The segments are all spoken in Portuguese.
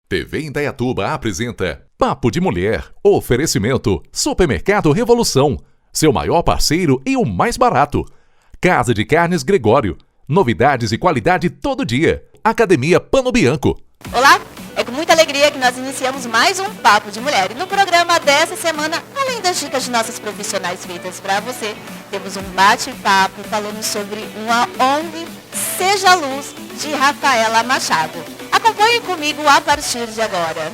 TV Indaiatuba apresenta Papo de Mulher. Oferecimento Supermercado Revolução. Seu maior parceiro e o mais barato. Casa de Carnes Gregório. Novidades e qualidade todo dia. Academia Pano Bianco. Olá, é com muita alegria que nós iniciamos mais um Papo de Mulher. E no programa dessa semana, além das dicas de nossas profissionais feitas para você, temos um bate-papo falando sobre uma ONG Seja Luz, de Rafaela Machado. Acompanhe comigo a partir de agora.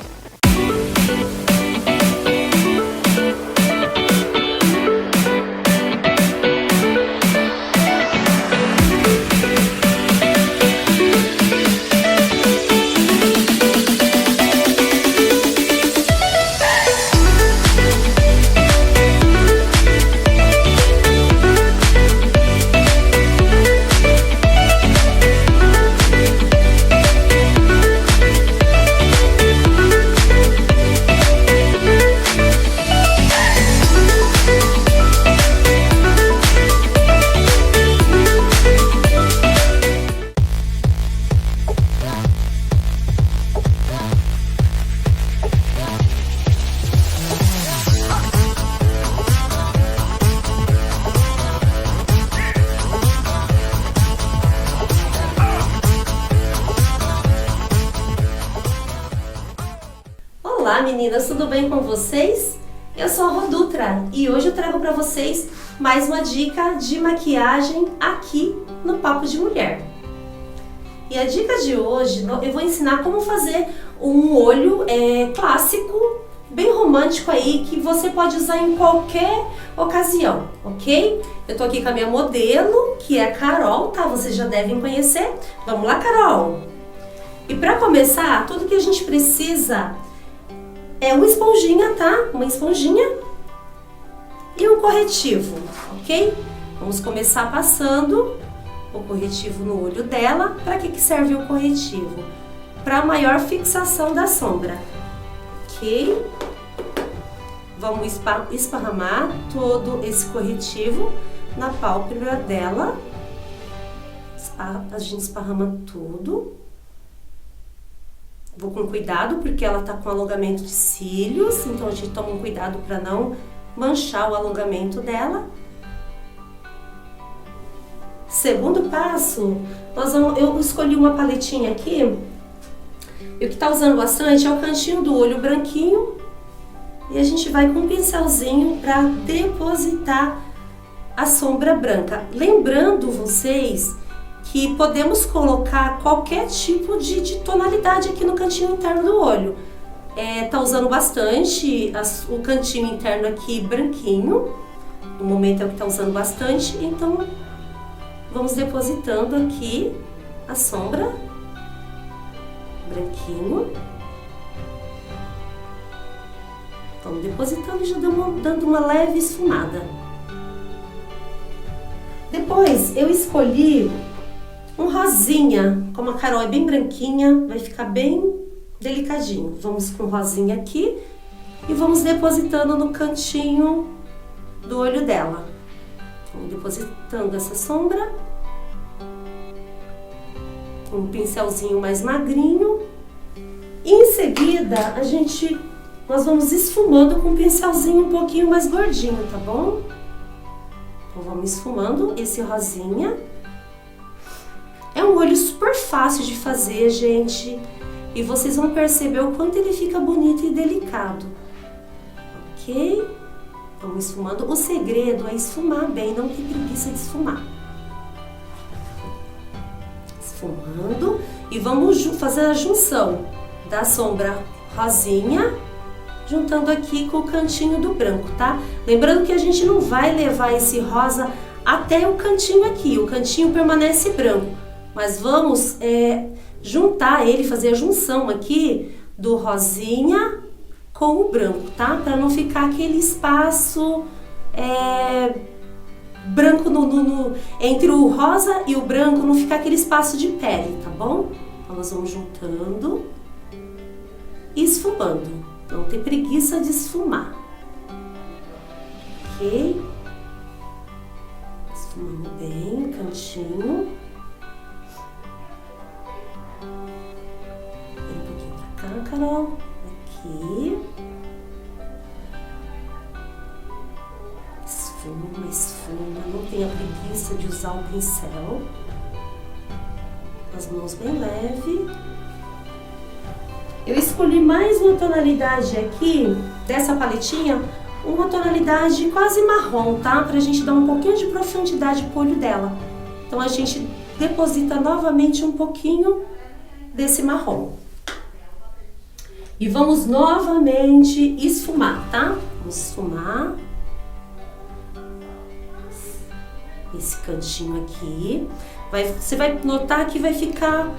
Olá meninas, tudo bem com vocês? Eu sou a Rodutra e hoje eu trago para vocês mais uma dica de maquiagem aqui no Papo de Mulher. E a dica de hoje, eu vou ensinar como fazer um olho clássico, bem romântico aí, que você pode usar em qualquer ocasião, ok? Eu tô aqui com a minha modelo, que é a Carol, tá? Vocês já devem conhecer. Vamos lá, Carol! E para começar, tudo que a gente precisa é uma esponjinha, tá? Uma esponjinha e um corretivo, ok? Vamos começar passando o corretivo no olho dela. Para que serve o corretivo? Para maior fixação da sombra, ok? Vamos esparramar todo esse corretivo na pálpebra dela. A gente esparrama tudo. Vou com cuidado porque ela tá com alongamento de cílios, então a gente toma um cuidado para não manchar o alongamento dela. Segundo passo, eu escolhi uma paletinha aqui, e o que tá usando bastante é o cantinho do olho branquinho, e a gente vai com um pincelzinho para depositar a sombra branca. Lembrando vocês que podemos colocar qualquer tipo de tonalidade aqui no cantinho interno do olho. Tá usando bastante o cantinho interno aqui branquinho, no momento é o que tá usando bastante, então vamos depositando aqui a sombra branquinho. Vamos depositando e já dando uma leve esfumada. Depois eu escolhi um rosinha, como a Carol é bem branquinha, vai ficar bem delicadinho. Vamos com rosinha aqui e vamos depositando no cantinho do olho dela. Vamos depositando essa sombra. Um pincelzinho mais magrinho. E em seguida, nós vamos esfumando com um pincelzinho um pouquinho mais gordinho, tá bom? Então vamos esfumando esse rosinha. É um olho super fácil de fazer, gente, e vocês vão perceber o quanto ele fica bonito e delicado, ok? Vamos esfumando. O segredo é esfumar bem, não ter preguiça de esfumar. Esfumando e vamos fazer a junção da sombra rosinha, juntando aqui com o cantinho do branco, tá? Lembrando que a gente não vai levar esse rosa até o cantinho aqui, o cantinho permanece branco. Mas vamos juntar ele, fazer a junção aqui do rosinha com o branco, tá? Para não ficar aquele espaço branco entre o rosa e o branco, não ficar aquele espaço de pele, tá bom? Então nós vamos juntando e esfumando. Não tem preguiça de esfumar, ok? Esfumando bem, cantinho. Carol. Carol. Aqui. Esfuma. Não tenha preguiça de usar o pincel. As mãos bem leve. Eu escolhi mais uma tonalidade aqui, dessa paletinha, uma tonalidade quase marrom, tá? Pra gente dar um pouquinho de profundidade pro olho dela. Então a gente deposita novamente um pouquinho desse marrom. E vamos novamente esfumar, tá? Vamos esfumar. Esse cantinho aqui. Você vai notar que vai ficar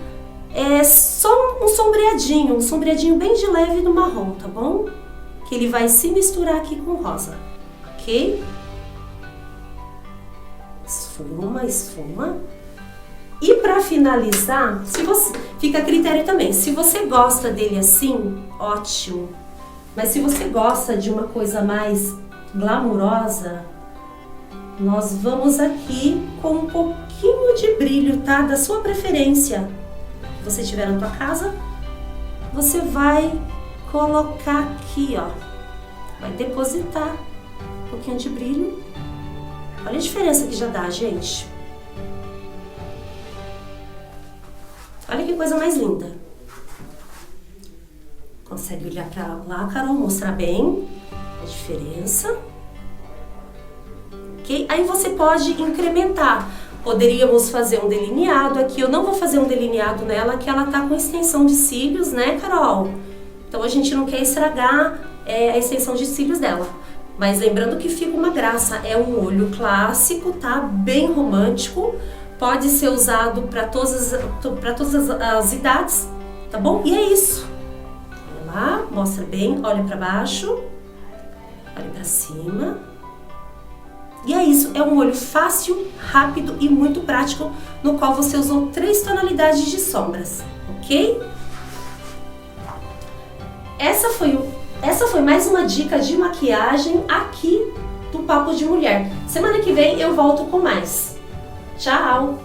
só um sombreadinho bem de leve no marrom, tá bom? Que ele vai se misturar aqui com o rosa, ok? Esfuma. E para finalizar, fica a critério também. Se você gosta dele assim, ótimo. Mas se você gosta de uma coisa mais glamurosa, nós vamos aqui com um pouquinho de brilho, tá? Da sua preferência. Que você tiver na tua casa, você vai colocar aqui, ó. Vai depositar um pouquinho de brilho. Olha a diferença que já dá, gente. Olha que coisa mais linda. Consegue olhar pra lá, Carol? Mostrar bem a diferença. Ok? Aí você pode incrementar. Poderíamos fazer um delineado aqui. Eu não vou fazer um delineado nela, que ela tá com extensão de cílios, né, Carol? Então a gente não quer estragar a extensão de cílios dela. Mas lembrando que fica uma graça. É um olho clássico, tá? Bem romântico. Pode ser usado para todas as idades, tá bom? E é isso. Olha lá, mostra bem, olha para baixo, olha para cima. E é isso, é um olho fácil, rápido e muito prático, no qual você usou 3 tonalidades de sombras, ok? Essa foi mais uma dica de maquiagem aqui do Papo de Mulher. Semana que vem eu volto com mais. Tchau!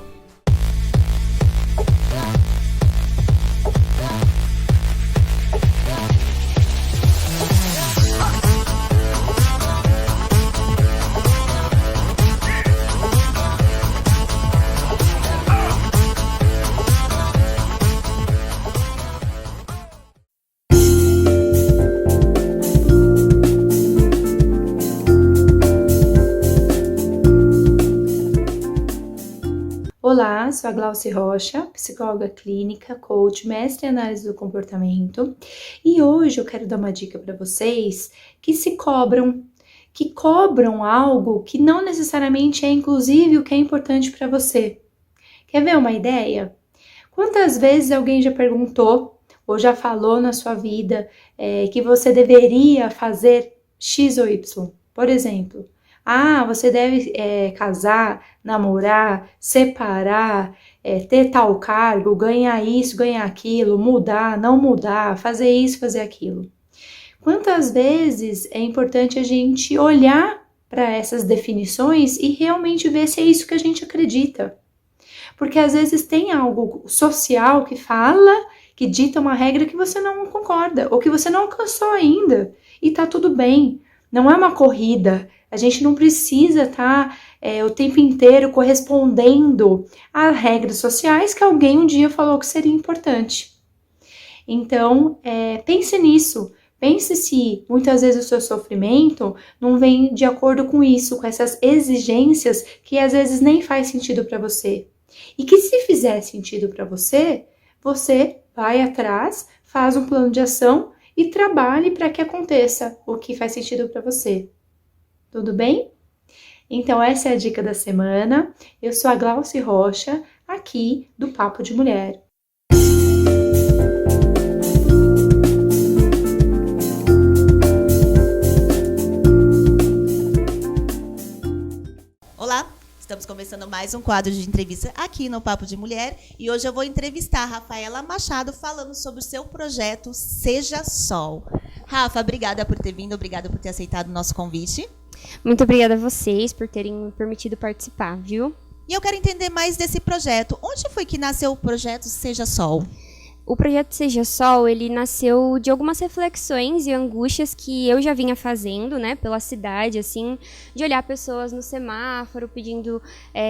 Olá, sou a Glauci Rocha, psicóloga clínica, coach, mestre em análise do comportamento, e hoje eu quero dar uma dica para vocês que cobram algo que não necessariamente é inclusive o que é importante para você. Quer ver uma ideia? Quantas vezes alguém já perguntou ou já falou na sua vida que você deveria fazer X ou Y? Por exemplo, você deve casar, namorar, separar, ter tal cargo, ganhar isso, ganhar aquilo, mudar, não mudar, fazer isso, fazer aquilo. Quantas vezes é importante a gente olhar para essas definições e realmente ver se é isso que a gente acredita? Porque às vezes tem algo social que fala, que dita uma regra que você não concorda, ou que você não alcançou ainda, e tá tudo bem. Não é uma corrida. A gente não precisa estar o tempo inteiro correspondendo a regras sociais que alguém um dia falou que seria importante. Então, pense nisso. Pense se muitas vezes o seu sofrimento não vem de acordo com isso, com essas exigências que às vezes nem faz sentido para você. E que se fizer sentido para você, você vai atrás, faz um plano de ação e trabalhe para que aconteça o que faz sentido para você. Tudo bem? Então essa é a dica da semana. Eu sou a Glauci Rocha, aqui do Papo de Mulher. Olá, estamos começando mais um quadro de entrevista aqui no Papo de Mulher e hoje eu vou entrevistar a Rafaela Machado falando sobre o seu projeto Seja Sol. Rafa, obrigada por ter vindo, obrigada por ter aceitado o nosso convite. Muito obrigada a vocês por terem me permitido participar, viu? E eu quero entender mais desse projeto. Onde foi que nasceu o projeto Seja Sol? o projeto Seja Sol, ele nasceu de algumas reflexões e angústias que eu já vinha fazendo, né, pela cidade, assim, de olhar pessoas no semáforo pedindo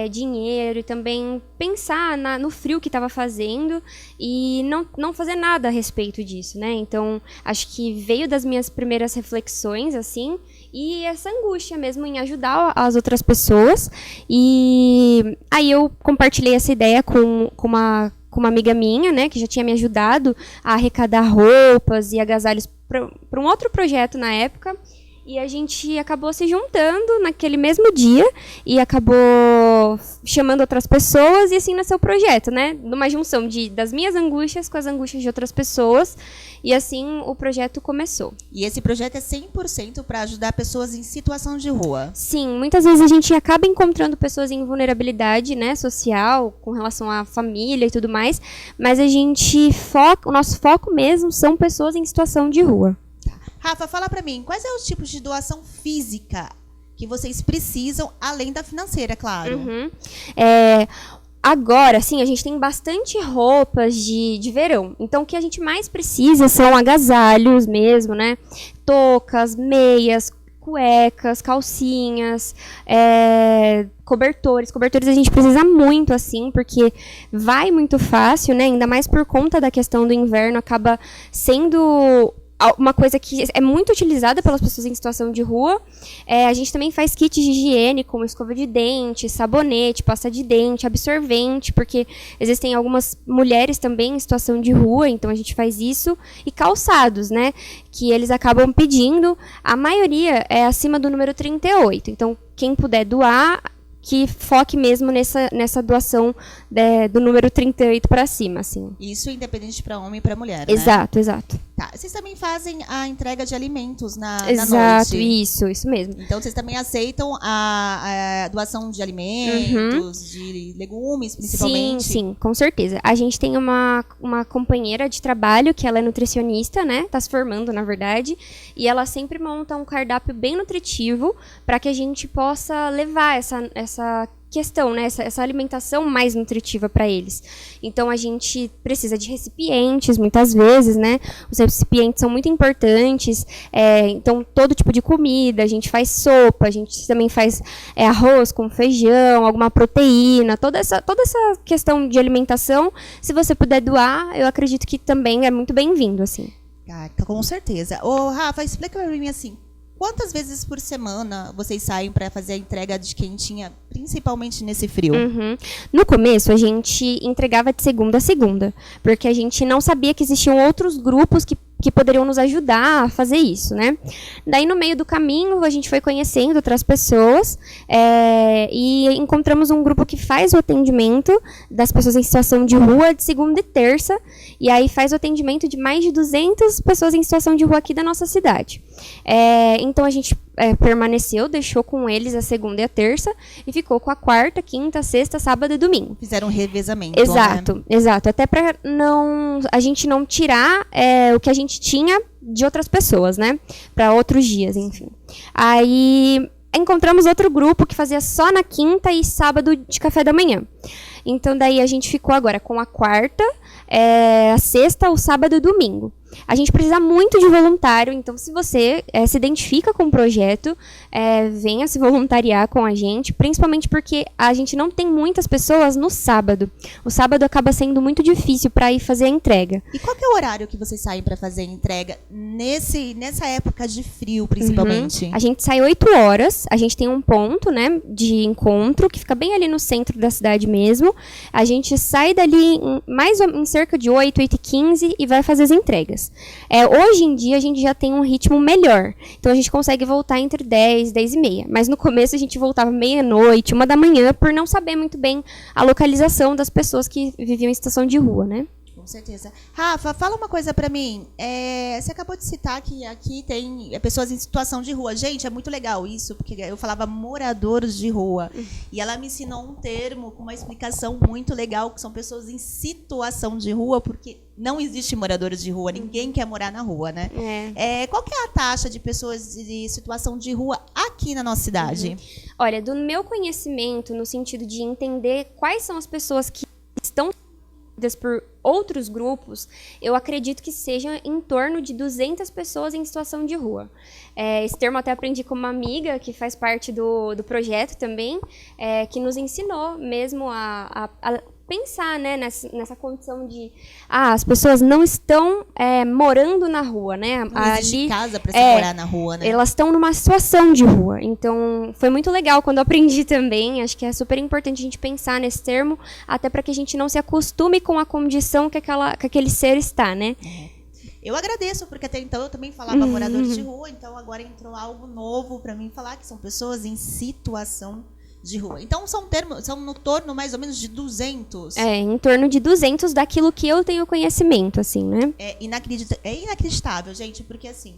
dinheiro e também pensar no frio que estava fazendo e não fazer nada a respeito disso, né? Então, acho que veio das minhas primeiras reflexões, assim, e essa angústia mesmo em ajudar as outras pessoas. E aí eu compartilhei essa ideia com uma amiga minha, né, que já tinha me ajudado a arrecadar roupas e agasalhos para um outro projeto na época. E a gente acabou se juntando naquele mesmo dia e acabou chamando outras pessoas e assim nasceu o projeto, né? Numa junção das minhas angústias com as angústias de outras pessoas. E assim o projeto começou. E esse projeto é 100% para ajudar pessoas em situação de rua? Sim, muitas vezes a gente acaba encontrando pessoas em vulnerabilidade, né, social, com relação à família e tudo mais, mas o nosso foco mesmo são pessoas em situação de rua. Rafa, fala pra mim, quais são os tipos de doação física que vocês precisam, além da financeira, claro? Agora, sim, a gente tem bastante roupas de verão. Então, o que a gente mais precisa são agasalhos mesmo, né? Toucas, meias, cuecas, calcinhas, cobertores. Cobertores a gente precisa muito, assim, porque vai muito fácil, né? Ainda mais por conta da questão do inverno, acaba sendo uma coisa que é muito utilizada pelas pessoas em situação de rua. A gente também faz kits de higiene, como escova de dente, sabonete, pasta de dente, absorvente, porque existem algumas mulheres também em situação de rua, então a gente faz isso. E calçados, né, que eles acabam pedindo. A maioria é acima do número 38. Então, quem puder doar, que foque mesmo nessa doação do número 38 para cima, assim. Isso independente para homem e para mulher, né? Exato, exato. Tá. Vocês também fazem a entrega de alimentos na noite? Exato, isso mesmo. Então, vocês também aceitam a doação de alimentos, de legumes, principalmente? Sim, com certeza. A gente tem uma companheira de trabalho, que ela é nutricionista, né? Tá se formando, na verdade. E ela sempre monta um cardápio bem nutritivo para que a gente possa levar essa questão, né? Essa alimentação mais nutritiva para eles. Então, a gente precisa de recipientes, muitas vezes, né? Os recipientes são muito importantes. Então, todo tipo de comida, a gente faz sopa, a gente também faz arroz com feijão, alguma proteína, toda essa questão de alimentação. Se você puder doar, eu acredito que também é muito bem-vindo, assim. Com certeza. Ô, Rafa, explica para mim, assim, quantas vezes por semana vocês saem para fazer a entrega de quentinha, principalmente nesse frio? No começo, a gente entregava de segunda a segunda, porque a gente não sabia que existiam outros grupos que poderiam nos ajudar a fazer isso, né? Daí, no meio do caminho, a gente foi conhecendo outras pessoas e encontramos um grupo que faz o atendimento das pessoas em situação de rua de segunda e terça, e aí faz o atendimento de mais de 200 pessoas em situação de rua aqui da nossa cidade. Então, a gente permaneceu, deixou com eles a segunda e a terça, e ficou com a quarta, quinta, sexta, sábado e domingo. Fizeram um revezamento, Exato, né? Exato. Até para a gente não tirar o que a gente tinha de outras pessoas, né? Para outros dias, enfim. Aí encontramos outro grupo que fazia só na quinta e sábado de café da manhã. Então, daí a gente ficou agora com a quarta, a sexta, o sábado e o domingo. A gente precisa muito de voluntário, então se você se identifica com o projeto, venha se voluntariar com a gente, principalmente porque a gente não tem muitas pessoas no sábado. O sábado acaba sendo muito difícil para ir fazer a entrega. E qual que é o horário que vocês saem para fazer a entrega nessa época de frio, principalmente? A gente sai 8 horas, a gente tem um ponto, né, de encontro, que fica bem ali no centro da cidade mesmo. A gente sai dali em cerca de 8, 8h15 e vai fazer as entregas. Hoje em dia a gente já tem um ritmo melhor, então a gente consegue voltar entre 10, 10h30, mas no começo a gente voltava meia-noite, 1h, por não saber muito bem a localização das pessoas que viviam em situação de rua, né? Com certeza. Rafa, fala uma coisa pra mim. Você acabou de citar que aqui tem pessoas em situação de rua. Gente, é muito legal isso, porque eu falava moradores de rua. E ela me ensinou um termo com uma explicação muito legal, que são pessoas em situação de rua, porque não existe moradores de rua. Ninguém quer morar na rua, né? Qual que é a taxa de pessoas de situação de rua aqui na nossa cidade? Olha, do meu conhecimento, no sentido de entender quais são as pessoas que estão por outros grupos, eu acredito que sejam em torno de 200 pessoas em situação de rua. Esse termo até aprendi com uma amiga que faz parte do projeto também, que nos ensinou mesmo a pensar, né, nessa condição de as pessoas não estão morando na rua, né? Não existe casa para se morar na rua, né? Elas estão numa situação de rua. Então, foi muito legal quando eu aprendi também. Acho que é super importante a gente pensar nesse termo, até para que a gente não se acostume com a condição que aquele ser está, né? Eu agradeço, porque até então eu também falava moradores de rua, então agora entrou algo novo para mim falar, que são pessoas em situação de rua. Então, são no torno mais ou menos de 200. Em torno de 200 daquilo que eu tenho conhecimento, assim, né? É inacreditável, gente, porque assim,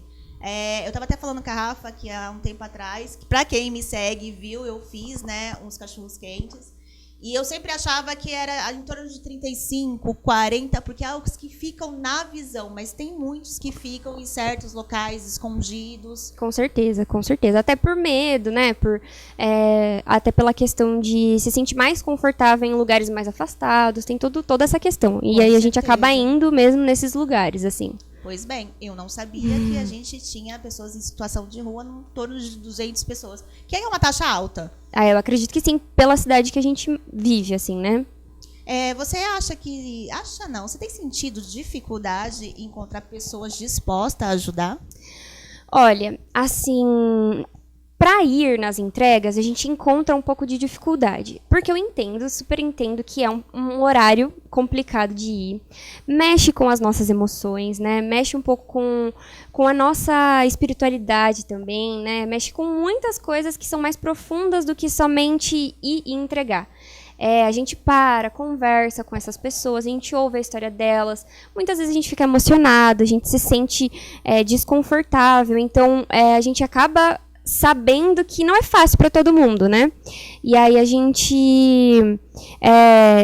eu estava até falando com a Rafa aqui há um tempo atrás, que para quem me segue viu, eu fiz, né, uns cachorros quentes. E eu sempre achava que era em torno de 35, 40, porque há os que ficam na visão, mas tem muitos que ficam em certos locais escondidos. Com certeza, com certeza. Até por medo, né? Até pela questão de se sentir mais confortável em lugares mais afastados, tem toda essa questão. E aí a gente acaba indo mesmo nesses lugares, assim. Pois bem, eu não sabia que a gente tinha pessoas em situação de rua em torno de 200 pessoas. Que é uma taxa alta. Eu acredito que sim, pela cidade que a gente vive, assim, né? Você acha que... Acha não, você tem sentido dificuldade em encontrar pessoas dispostas a ajudar? Olha, assim... Para ir nas entregas, a gente encontra um pouco de dificuldade. Porque eu super entendo que é um horário complicado de ir. Mexe com as nossas emoções, né? Mexe um pouco com a nossa espiritualidade também, né? Mexe com muitas coisas que são mais profundas do que somente ir e entregar. A gente conversa com essas pessoas, a gente ouve a história delas. Muitas vezes a gente fica emocionado, a gente se sente desconfortável. Então, a gente acaba sabendo que não é fácil para todo mundo, né? E aí a gente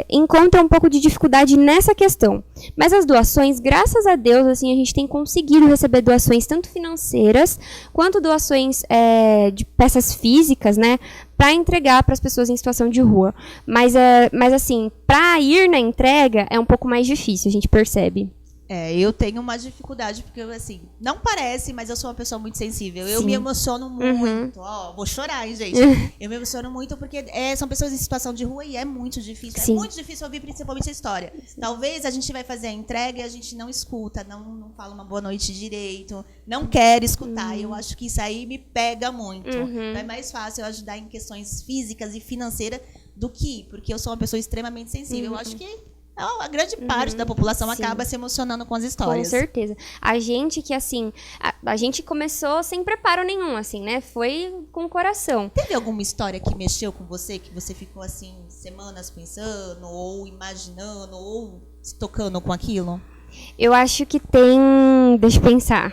encontra um pouco de dificuldade nessa questão. Mas as doações, graças a Deus, assim, a gente tem conseguido receber doações tanto financeiras quanto doações de peças físicas, né? Para entregar para as pessoas em situação de rua. Mas assim, para ir na entrega é um pouco mais difícil, a gente percebe. Eu tenho uma dificuldade, porque, assim, não parece, mas eu sou uma pessoa muito sensível. Eu me emociono muito. Vou chorar, hein, gente? Eu me emociono muito porque são pessoas em situação de rua e é muito difícil. Sim. É muito difícil ouvir, principalmente, a história. Talvez a gente vai fazer a entrega e a gente não escuta, não fala uma boa noite direito, não quer escutar. E eu acho que isso aí me pega muito. Então, é mais fácil eu ajudar em questões físicas e financeiras do que ir, porque eu sou uma pessoa extremamente sensível. Eu acho que a grande parte da população acaba se emocionando com as histórias. Com certeza. A gente que, assim, a gente começou sem preparo nenhum, assim, né? Foi com o coração. Teve alguma história que mexeu com você, que você ficou, assim, semanas pensando, ou imaginando, ou se tocando com aquilo? Eu acho que tem... Deixa eu pensar.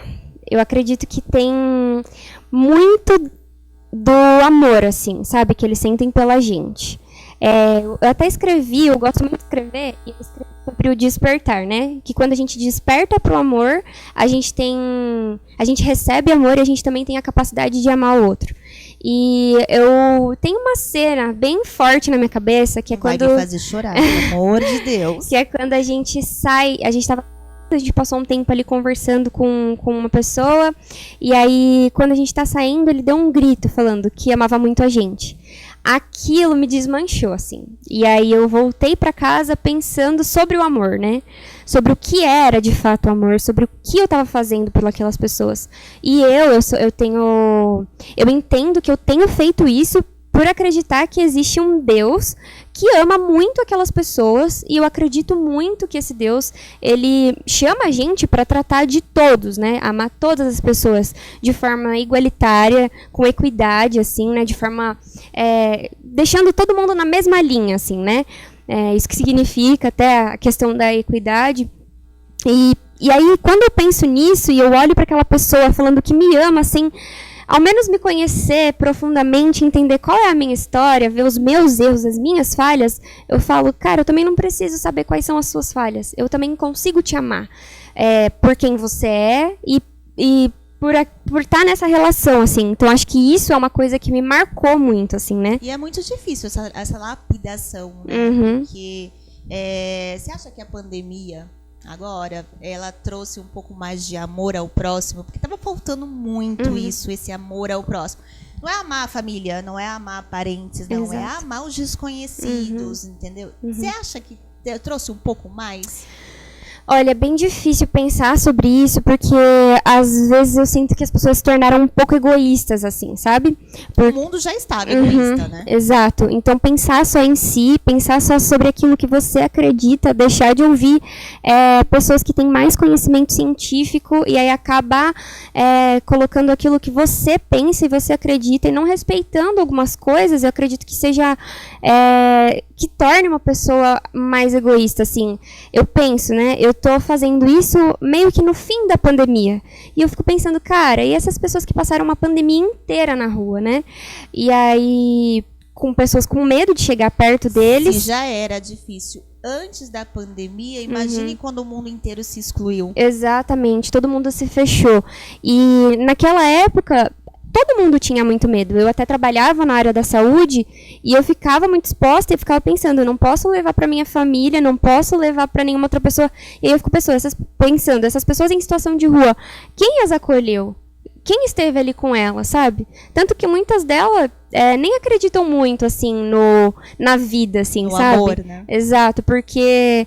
Eu acredito que tem muito do amor, assim, sabe? Que eles sentem pela gente. Eu até escrevi, eu gosto muito de escrever, e eu escrevi sobre o despertar, né? Que quando a gente desperta pro amor, a gente recebe amor e a gente também tem a capacidade de amar o outro. E eu tenho uma cena bem forte na minha cabeça, que é quando... Vai me fazer chorar, pelo amor de Deus. Que é quando a gente sai, a gente passou um tempo ali conversando com uma pessoa, e aí, quando a gente tá saindo, ele deu um grito falando que amava muito a gente. Aquilo me desmanchou, assim. E aí eu voltei para casa pensando sobre o amor, né? Sobre o que era, de fato, o amor, sobre o que eu estava fazendo por aquelas pessoas. E eu entendo que eu tenho feito isso por acreditar que existe um Deus que ama muito aquelas pessoas, e eu acredito muito que esse Deus, ele chama a gente para tratar de todos, né? Amar todas as pessoas de forma igualitária, com equidade, assim, né? De forma... deixando todo mundo na mesma linha, assim, né? Isso que significa até a questão da equidade. E aí, quando eu penso nisso, e eu olho para aquela pessoa falando que me ama, assim... Ao menos me conhecer profundamente, entender qual é a minha história, ver os meus erros, as minhas falhas, eu falo, cara, eu também não preciso saber quais são as suas falhas. Eu também consigo te amar por quem você é e por estar nessa relação, assim. Então, acho que isso é uma coisa que me marcou muito, assim, né? E é muito difícil essa lapidação, né? Porque Você acha que a pandemia, agora, ela trouxe um pouco mais de amor ao próximo? Porque estava faltando muito isso, esse amor ao próximo. Não é amar a família, não é amar parentes, não. É amar os desconhecidos, entendeu? Você acha que trouxe um pouco mais? Olha, é bem difícil pensar sobre isso, porque às vezes eu sinto que as pessoas se tornaram um pouco egoístas, assim, sabe? O mundo já estava egoísta, né? Exato. Então, pensar só em si, pensar só sobre aquilo que você acredita, deixar de ouvir pessoas que têm mais conhecimento científico e aí acabar colocando aquilo que você pensa e você acredita e não respeitando algumas coisas, eu acredito que seja... que torne uma pessoa mais egoísta, assim. Eu penso, né? Eu tô fazendo isso meio que no fim da pandemia. E eu fico pensando, cara, e essas pessoas que passaram uma pandemia inteira na rua, né? E aí, com pessoas com medo de chegar perto deles. Se já era difícil antes da pandemia, imagine quando o mundo inteiro se excluiu. Exatamente, todo mundo se fechou. E naquela época... todo mundo tinha muito medo. Eu até trabalhava na área da saúde e eu ficava muito exposta e eu ficava pensando, eu não posso levar para minha família, não posso levar para nenhuma outra pessoa. E aí eu fico pensando, essas pessoas em situação de rua, quem as acolheu? Quem esteve ali com elas, sabe? Tanto que muitas delas nem acreditam muito, assim, na vida, assim, no sabe? Amor, né? Exato, porque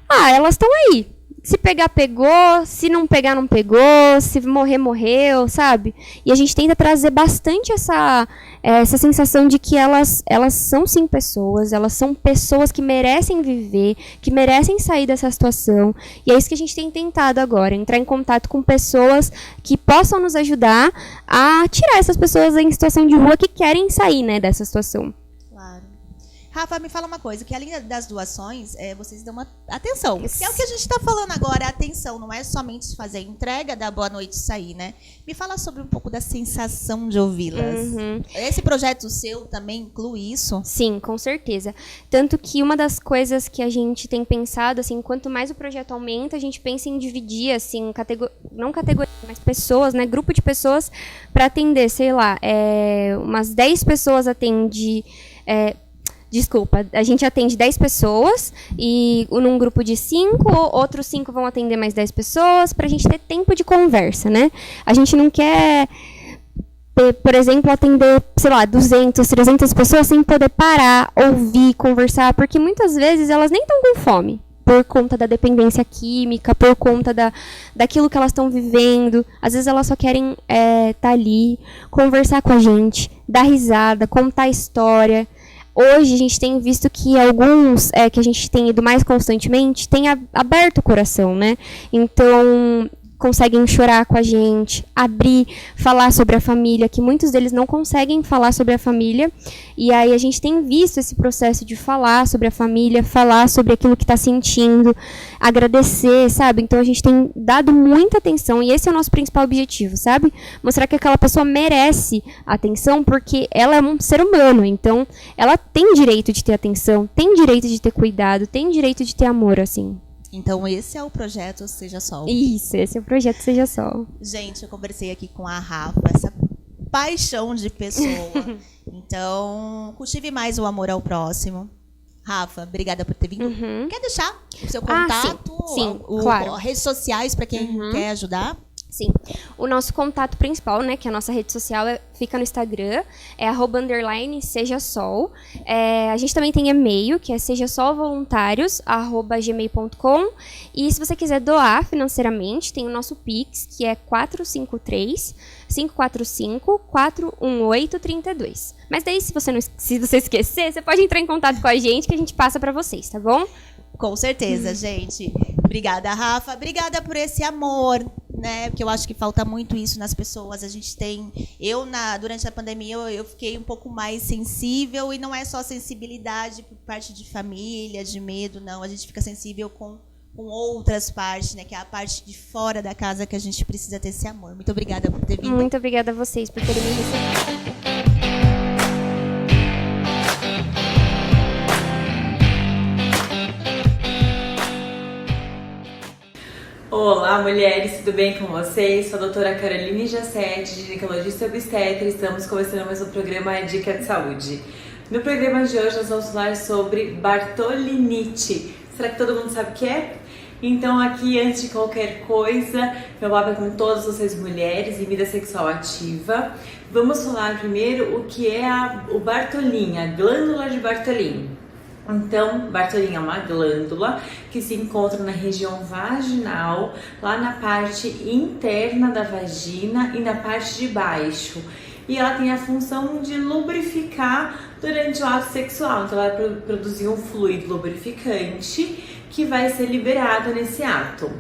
elas estão aí. Se pegar, pegou. Se não pegar, não pegou. Se morrer, morreu, sabe? E a gente tenta trazer bastante essa sensação de que elas são, sim, pessoas. Elas são pessoas que merecem viver, que merecem sair dessa situação. E é isso que a gente tem tentado agora. Entrar em contato com pessoas que possam nos ajudar a tirar essas pessoas em situação de rua que querem sair, né, dessa situação. Claro. Rafa, me fala uma coisa, que além das doações, vocês dão uma atenção. Que é o que a gente está falando agora, a atenção, não é somente fazer a entrega, dar boa noite e sair, né? Me fala sobre um pouco da sensação de ouvi-las. Esse projeto seu também inclui isso? Sim, com certeza. Tanto que uma das coisas que a gente tem pensado, assim, quanto mais o projeto aumenta, a gente pensa em dividir, assim, não categoria, mas pessoas, né? Grupo de pessoas para atender, sei lá, umas 10 pessoas atende... Desculpa, a gente atende 10 pessoas e num grupo de 5, outros 5 vão atender mais 10 pessoas para a gente ter tempo de conversa, né? A gente não quer, por exemplo, atender, sei lá, 200, 300 pessoas sem poder parar, ouvir, conversar, porque muitas vezes elas nem estão com fome, por conta da dependência química, por conta daquilo que elas estão vivendo. Às vezes elas só querem estar ali, conversar com a gente, dar risada, contar história. Hoje a gente tem visto que alguns que a gente tem ido mais constantemente têm aberto o coração, né? Então conseguem chorar com a gente, abrir, falar sobre a família, que muitos deles não conseguem falar sobre a família. E aí a gente tem visto esse processo de falar sobre a família, falar sobre aquilo que está sentindo, agradecer, sabe? Então a gente tem dado muita atenção e esse é o nosso principal objetivo, sabe? Mostrar que aquela pessoa merece atenção porque ela é um ser humano, então ela tem direito de ter atenção, tem direito de ter cuidado, tem direito de ter amor, assim. Então, esse é o projeto Seja Sol. Isso, esse é o projeto Seja Sol. Gente, eu conversei aqui com a Rafa, essa paixão de pessoa. Então, cultive mais o amor ao próximo. Rafa, obrigada por ter vindo. Quer deixar o seu contato? Sim, claro. Redes sociais para quem quer ajudar? Sim. O nosso contato principal, né, que é a nossa rede social, fica no Instagram, é @_sejasol. A gente também tem e-mail, que é sejasolvoluntários@gmail.com. E se você quiser doar financeiramente, tem o nosso Pix, que é 453-545-41832. Mas daí, se você esquecer, você pode entrar em contato com a gente, que a gente passa para vocês, tá bom? Com certeza, gente. Obrigada, Rafa. Obrigada por esse amor, né? Porque eu acho que falta muito isso nas pessoas. A gente tem... durante a pandemia, eu fiquei um pouco mais sensível. E não é só sensibilidade por parte de família, de medo, não. A gente fica sensível com outras partes, né? Que é a parte de fora da casa que a gente precisa ter esse amor. Muito obrigada por ter vindo. Muito obrigada a vocês por terem me recebido. Olá, mulheres, tudo bem com vocês? Sou a doutora Caroline Jacete, ginecologista e obstetra, e estamos começando mais um programa Dica de Saúde. No programa de hoje nós vamos falar sobre Bartholinite. Será que todo mundo sabe o que é? Então aqui, antes de qualquer coisa, meu papo é com todas vocês mulheres em vida sexual ativa. Vamos falar primeiro o que é o Bartholin, a glândula de Bartholin. Então, Bartholin é uma glândula que se encontra na região vaginal, lá na parte interna da vagina e na parte de baixo. E ela tem a função de lubrificar durante o ato sexual. Então, ela vai produzir um fluido lubrificante que vai ser liberado nesse ato.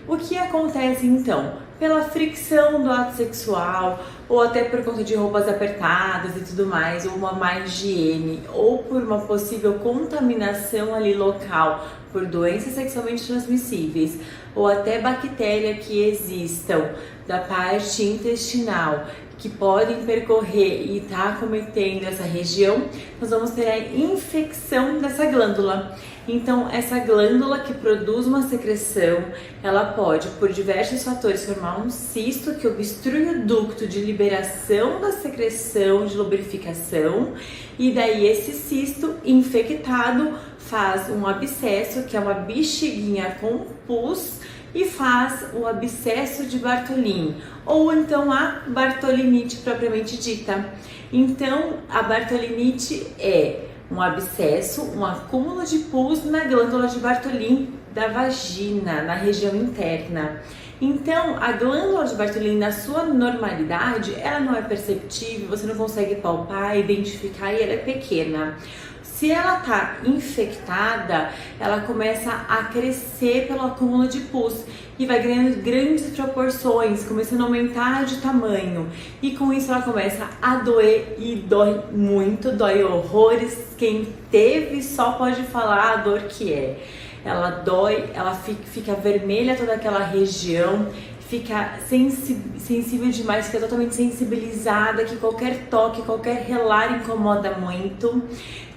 O que acontece então? Pela fricção do ato sexual, ou até por conta de roupas apertadas e tudo mais, ou uma má higiene, ou por uma possível contaminação ali local por doenças sexualmente transmissíveis, ou até bactéria que existam da parte intestinal, que podem percorrer e estar acometendo essa região, nós vamos ter a infecção dessa glândula. Então, essa glândula que produz uma secreção, ela pode, por diversos fatores, formar um cisto que obstrui o ducto de liberação da secreção, de lubrificação, e daí esse cisto infectado faz um abscesso, que é uma bexiguinha com pus, e faz o abscesso de Bartholin, ou então a bartholinite propriamente dita. Então, a bartholinite é um abscesso, um acúmulo de pus na glândula de Bartholin da vagina, na região interna. Então, a glândula de Bartholin, na sua normalidade, ela não é perceptível, você não consegue palpar, identificar e ela é pequena. Se ela está infectada, ela começa a crescer pelo acúmulo de pus e vai ganhando grandes proporções, começando a aumentar de tamanho. E com isso ela começa a doer e dói muito, dói horrores. Quem teve só pode falar a dor que é. Ela dói, ela fica vermelha toda aquela região, fica sensível demais, fica totalmente sensibilizada, que qualquer toque, qualquer relar incomoda muito.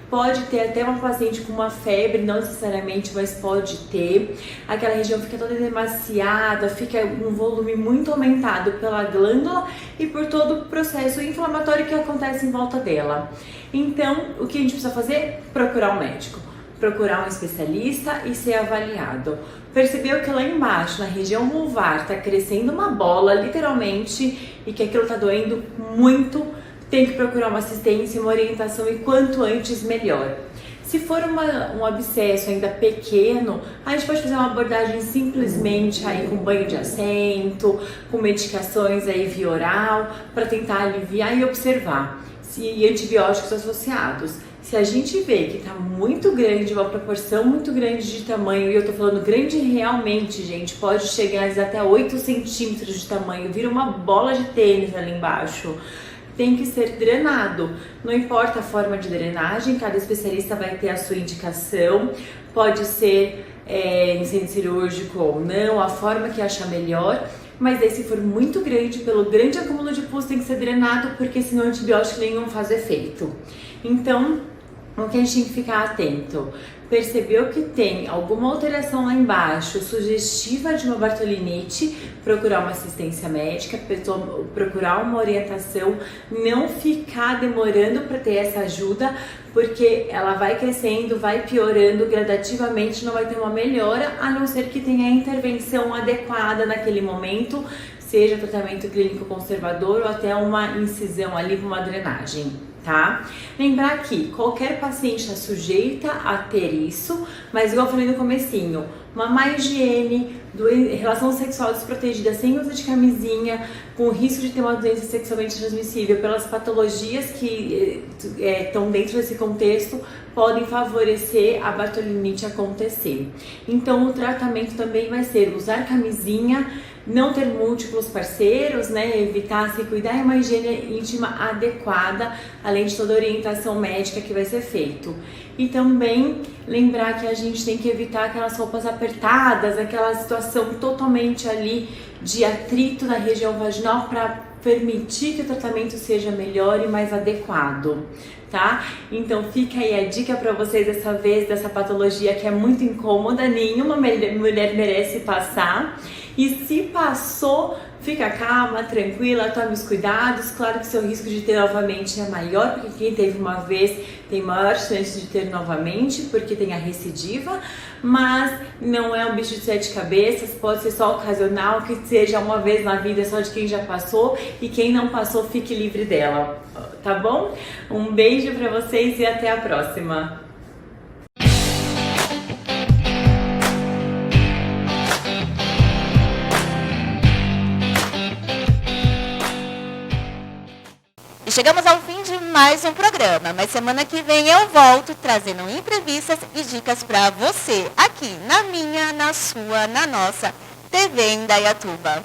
Pode ter até uma paciente com uma febre, não necessariamente, mas pode ter. Aquela região fica toda emaciada, fica um volume muito aumentado pela glândula e por todo o processo inflamatório que acontece em volta dela. Então, o que a gente precisa fazer? Procurar um médico, procurar um especialista e ser avaliado. Percebeu que lá embaixo, na região vulvar, está crescendo uma bola, literalmente, e que aquilo está doendo muito, tem que procurar uma assistência, uma orientação e quanto antes melhor. Se for um abscesso ainda pequeno, a gente pode fazer uma abordagem simplesmente aí com banho de assento, com medicações aí via oral, para tentar aliviar e observar, e antibióticos associados. Se a gente vê que está muito grande, uma proporção muito grande de tamanho, e eu tô falando grande realmente, gente, pode chegar até 8 centímetros de tamanho, vira uma bola de tênis ali embaixo, tem que ser drenado. Não importa a forma de drenagem, cada especialista vai ter a sua indicação, pode ser em centro cirúrgico ou não, a forma que achar melhor, mas aí se for muito grande, pelo grande acúmulo de pus, tem que ser drenado, porque senão antibiótico nenhum faz efeito. Então, o que a gente tem que ficar atento? Percebeu que tem alguma alteração lá embaixo, sugestiva de uma bartholinite, procurar uma assistência médica, procurar uma orientação, não ficar demorando para ter essa ajuda, porque ela vai crescendo, vai piorando gradativamente, não vai ter uma melhora, a não ser que tenha a intervenção adequada naquele momento, seja tratamento clínico conservador ou até uma incisão ali, uma drenagem. Tá? Lembrar que qualquer paciente está sujeita a ter isso, mas igual eu falei no comecinho, uma má higiene, relação sexual desprotegida sem uso de camisinha, com risco de ter uma doença sexualmente transmissível pelas patologias que estão dentro desse contexto, podem favorecer a bartholinite acontecer. Então o tratamento também vai ser usar camisinha, não ter múltiplos parceiros, né, evitar se cuidar e uma higiene íntima adequada, além de toda a orientação médica que vai ser feito. E também lembrar que a gente tem que evitar aquelas roupas apertadas, aquela situação totalmente ali de atrito na região vaginal para permitir que o tratamento seja melhor e mais adequado, tá? Então fica aí a dica para vocês dessa vez, dessa patologia que é muito incômoda, nenhuma mulher merece passar. E se passou, fica calma, tranquila, tome os cuidados. Claro que seu risco de ter novamente é maior, porque quem teve uma vez tem maior chance de ter novamente, porque tem a recidiva, mas não é um bicho de 7 cabeças, pode ser só ocasional, que seja uma vez na vida só de quem já passou, e quem não passou fique livre dela, tá bom? Um beijo pra vocês e até a próxima! E chegamos ao fim de mais um programa, mas semana que vem eu volto trazendo entrevistas e dicas para você, aqui na minha, na sua, na nossa TV Indaiatuba.